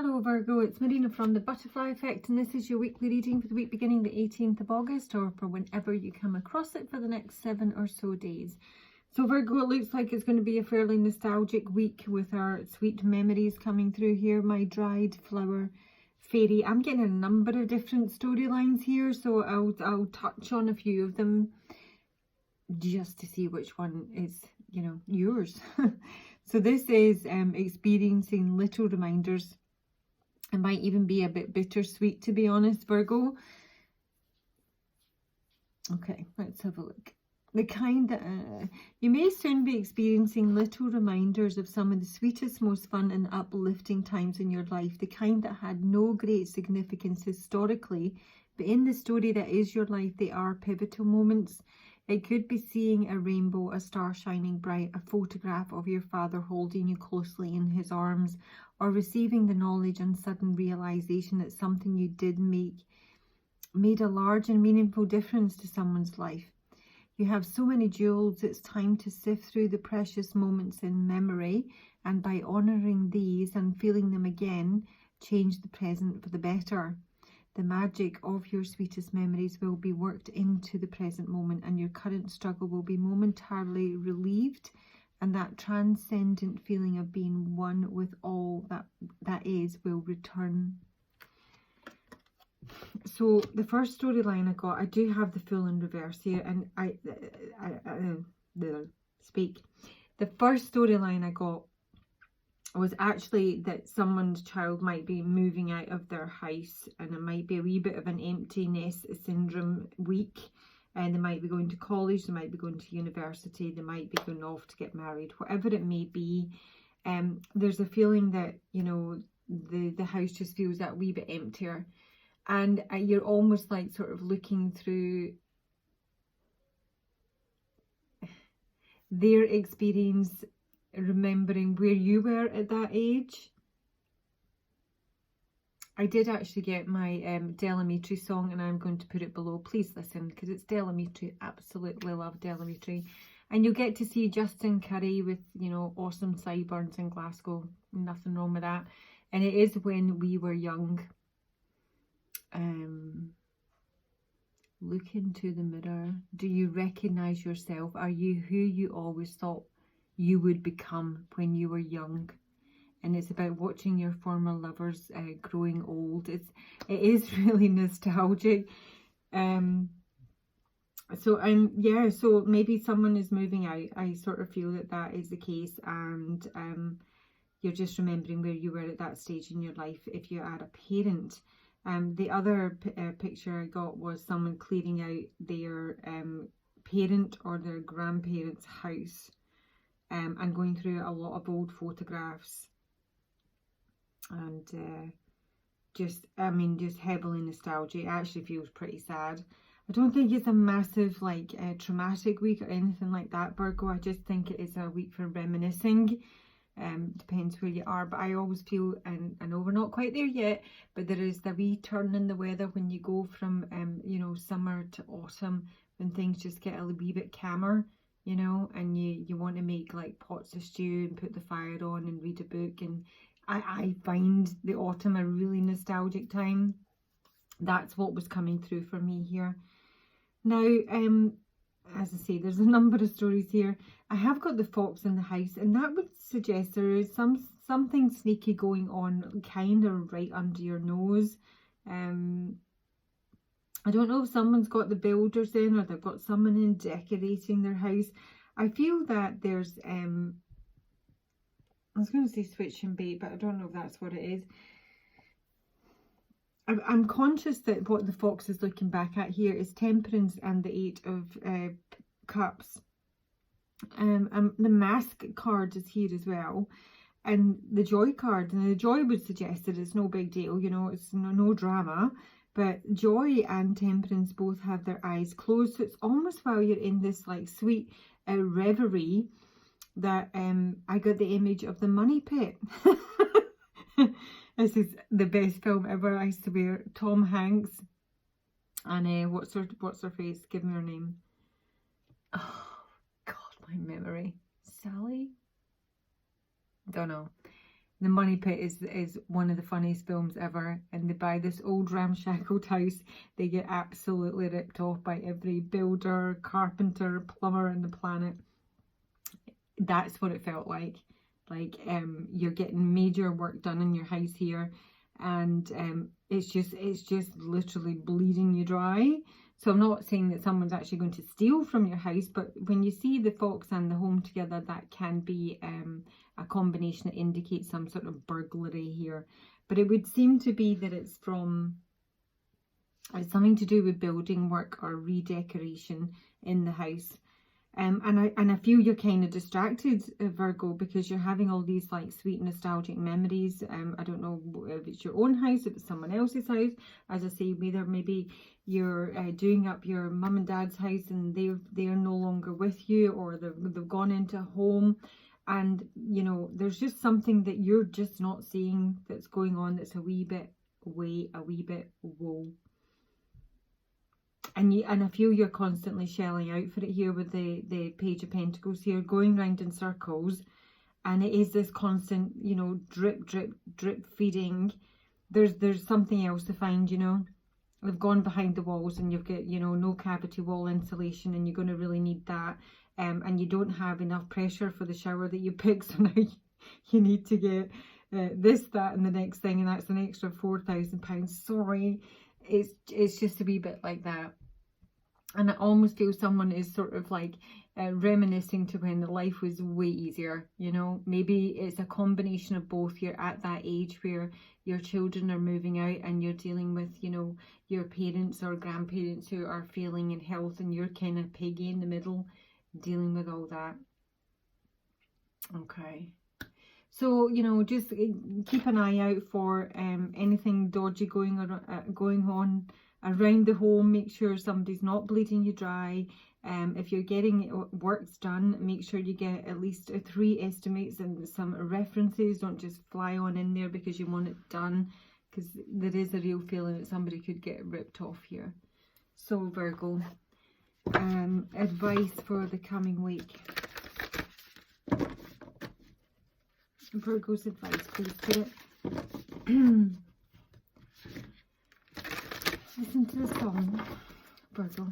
Hello Virgo, it's Marina from the Butterfly Effect, and this is your weekly reading for the week beginning the 18th of August, or for whenever you come across it for the next 7 or so days. So Virgo, it looks like it's going to be a fairly nostalgic week with our sweet memories coming through here. My dried flower fairy. I'm getting a number of different storylines here, so I'll touch on a few of them just to see which one is, yours. So this is experiencing little reminders. It might even be a bit bittersweet, to be honest, Virgo. Okay, let's have a look. The kind that you may soon be experiencing little reminders of some of the sweetest, most fun and uplifting times in your life. The kind that had no great significance historically, but in the story that is your life, they are pivotal moments. It could be seeing a rainbow, a star shining bright, a photograph of your father holding you closely in his arms, or receiving the knowledge and sudden realization that something you did made a large and meaningful difference to someone's life. You have so many jewels, it's time to sift through the precious moments in memory, and by honouring these and feeling them again, change the present for the better. The magic of your sweetest memories will be worked into the present moment, and your current struggle will be momentarily relieved, and that transcendent feeling of being one with all that is will return. So the first storyline I got, I do have the full in reverse here, and the first storyline I got was actually that someone's child might be moving out of their house, and it might be a wee bit of an empty nest syndrome week, and they might be going to college, they might be going to university, they might be going off to get married, whatever it may be. There's a feeling that, the house just feels that wee bit emptier, and you're almost like sort of looking through their experience, remembering where you were at that age. I did actually get my Delamitri song, and I'm going to put it below. Please listen, because it's Delamitri. Absolutely love Delamitri. And you'll get to see Justin Curry with, awesome sideburns in Glasgow. Nothing wrong with that. And it is when we were young. Look into the mirror. Do you recognise yourself? Are you who you always thought you would become when you were young? And it's about watching your former lovers growing old. It is really nostalgic. So maybe someone is moving out. I sort of feel that is the case, and you're just remembering where you were at that stage in your life if you are a parent. The other picture I got was someone clearing out their parent or their grandparents' house. And going through a lot of old photographs, and just heavily nostalgic. It actually feels pretty sad. I don't think it's a massive traumatic week or anything like that, Virgo. I just think it is a week for reminiscing. Depends where you are, but I always feel, and I know we're not quite there yet, but there is the wee turn in the weather when you go from summer to autumn, when things just get a wee bit calmer. And you want to make like pots of stew and put the fire on and read a book. And I find the autumn a really nostalgic time. That's what was coming through for me here. Now, as I say, there's a number of stories here. I have got the fox in the house, and that would suggest there is something sneaky going on kind of right under your nose. I don't know if someone's got the builders in, or they've got someone in decorating their house. I feel that there's, I was going to say switch and bait, but I don't know if that's what it is. I'm conscious that what the fox is looking back at here is Temperance and the 8 of Cups. The Mask card is here as well. And the Joy card. And the Joy would suggest that it's no big deal, it's no drama. But Joy and Temperance both have their eyes closed. So it's almost while you're in this sweet reverie that I got the image of the Money Pit. This is the best film ever, I swear. Tom Hanks. And what's her face? Give me her name. Oh, God, my memory. Sally? Don't know. The Money Pit is one of the funniest films ever, and they buy this old ramshackled house. They get absolutely ripped off by every builder, carpenter, plumber on the planet. That's what it felt like. Like you're getting major work done in your house here, and it's just literally bleeding you dry. So I'm not saying that someone's actually going to steal from your house, but when you see the fox and the home together, that can be a combination that indicates some sort of burglary here. But it would seem to be that it's something to do with building work or redecoration in the house. And I feel you're kind of distracted, Virgo, because you're having all these like sweet nostalgic memories. I don't know if it's your own house, if it's someone else's house. As I say, whether maybe you're doing up your mum and dad's house and they're no longer with you, or they've gone into a home, and you know there's just something that you're just not seeing that's going on, that's a wee bit away, a wee bit whoa. And I feel you're constantly shelling out for it here with the Page of Pentacles here, going round in circles. And it is this constant, you know, drip, drip, drip feeding. There's something else to find, you know. They've gone behind the walls and you've got, you know, no cavity wall insulation, and you're going to really need that. And you don't have enough pressure for the shower that you pick, so now you need to get this, that and the next thing, and that's an extra £4,000. Sorry. It's just a wee bit like that. And I almost feel someone is sort of like reminiscing to when life was way easier, you know. Maybe it's a combination of both. You're at that age where your children are moving out and you're dealing with, you know, your parents or grandparents who are failing in health, and you're kind of piggy in the middle dealing with all that. Okay. So, you know, just keep an eye out for anything dodgy going on around the home. Make sure somebody's not bleeding you dry. If you're getting works done, make sure you get at least 3 estimates and some references. Don't just fly on in there because you want it done, because there is a real feeling that somebody could get ripped off here. So Virgo, advice for the coming week. Virgo's advice, please, Spirit. Listen to the song, Virgo.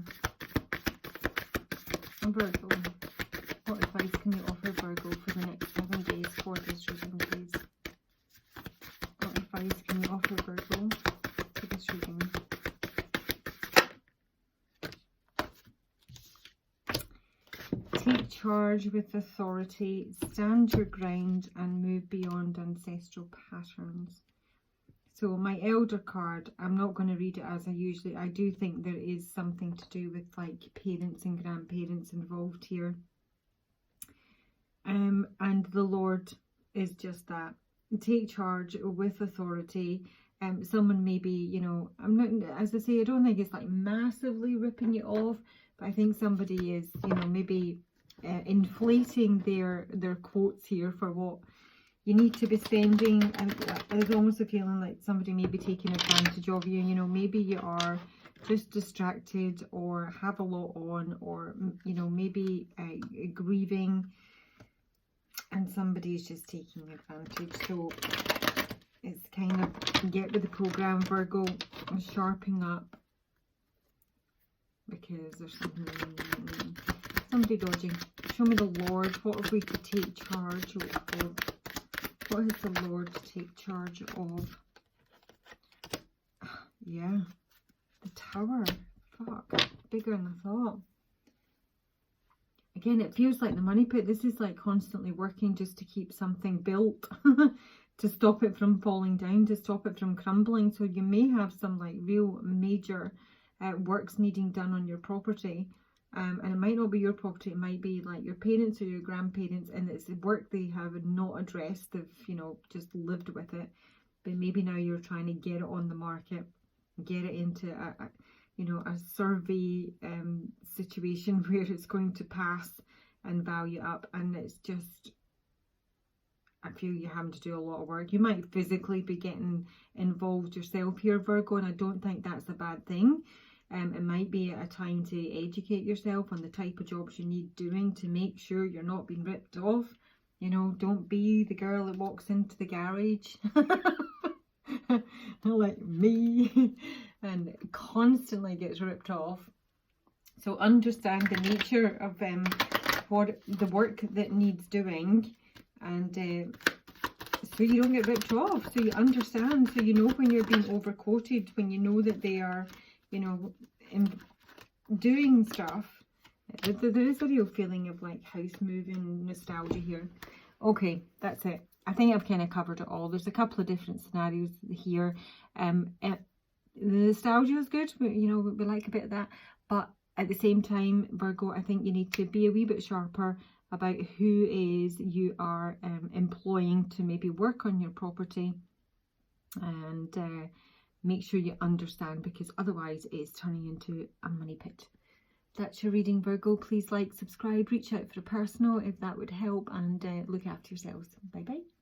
Virgo, what advice can you offer Virgo for the next 7 days for this reading, please? What advice can you offer Virgo for this reading? Take charge with authority, stand your ground and move beyond ancestral patterns. So my Elder card, I'm not going to read it as I do think there is something to do with like parents and grandparents involved here. And the Lord is just that. Take charge with authority. Someone maybe, you know, I'm not, as I say, I don't think it's like massively ripping you off, but I think somebody is, you know, maybe inflating their quotes here for what you need to be spending. And there's almost a feeling like somebody may be taking advantage of you. You know, maybe you are just distracted or have a lot on, or, you know, maybe grieving, and somebody's just taking advantage. So it's kind of get with the program, Virgo, and sharpening up, because there's somebody dodging. Show me the Lord. What have we to take charge of? What is the Lord to take charge of? Yeah, the Tower. Fuck, bigger than I thought. Again, it feels like the Money Pit. This is like constantly working just to keep something built, to stop it from falling down, to stop it from crumbling. So you may have some like real major works needing done on your property. And it might not be your property, it might be like your parents or your grandparents, and it's the work they have not addressed. They've, you know, just lived with it. But maybe now you're trying to get it on the market, get it into a you know, a survey situation where it's going to pass and value up. And it's just, I feel you're having to do a lot of work. You might physically be getting involved yourself here, Virgo, and I don't think that's a bad thing. It might be a time to educate yourself on the type of jobs you need doing to make sure you're not being ripped off. You know, don't be the girl that walks into the garage like me and constantly gets ripped off. So understand the nature of what the work that needs doing, and so you don't get ripped off, so you understand, so you know when you're being overquoted, when you know that they are, you know, doing stuff. There is a real feeling of like house moving nostalgia here. Okay, that's it. I think I've kind of covered it all. There's a couple of different scenarios here. The nostalgia is good, you know, we like a bit of that, but at the same time, Virgo, I think you need to be a wee bit sharper about who is you are employing to maybe work on your property, and make sure you understand, because otherwise it's turning into a money pit. That's your reading, Virgo. Please like, subscribe, reach out for a personal if that would help, and look after yourselves. Bye bye.